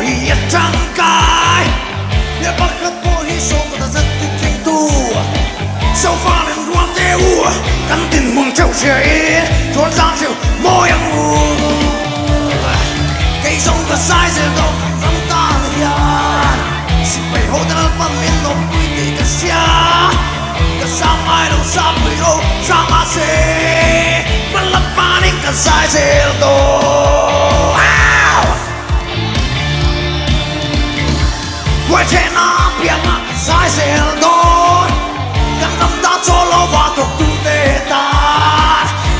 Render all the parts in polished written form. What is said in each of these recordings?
hi et trang kai ya bakka po hi so ta zat ti ting tu so far and ruang te u kan tin mong chau che thon giang chiu mo yang u cây sông ta sai se do rong ta ya si pai ho ta pa min no pui ti ka sia ka sa mai no sa pui ro sa ma se ma la pa ni ka sai se do quay trên nó biển mà sai sẽ đôi gần năm ta cho lo vào thuộc tu tê ta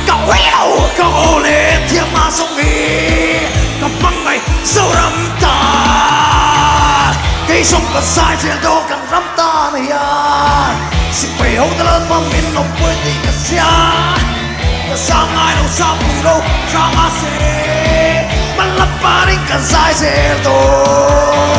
cậu heo cậu lên thiên ma sông đi cậu băng này sâu rắm ta cây sông có sai sẽ đôi gần rắm ta này à xin phải hậu ta lên bằng miền lòng quê thì cả xa cả xa mai đâu xa bù đâu xa ma sẽ mà lấp ba đến cả sai sẽ đôi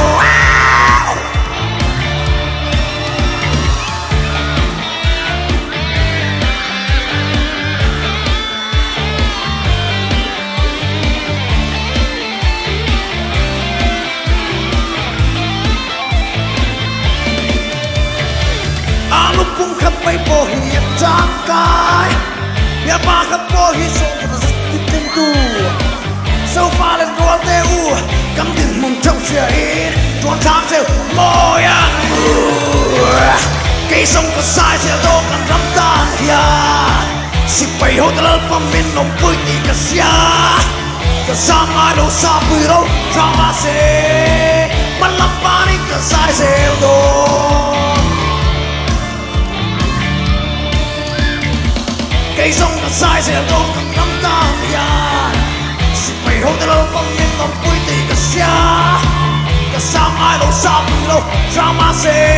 pung khắp bay po hi trang kai ya ba khắp po hi so ta zat ti ting tu so far and roll te u kam tin mong chau che chuan thang se mo ya cây sông có sai se do kan ram ta ya si pai ho ta pa min no pui ti ka sia ka sa ma lo sa pui ro sa ma se man la pa ni ka sai se do cây sông ta sai sẽ đổ cần nắm ta ya si pai ho ta lo pang min no pui ti ka sia ka sa mai lo sa pui lo sa ma se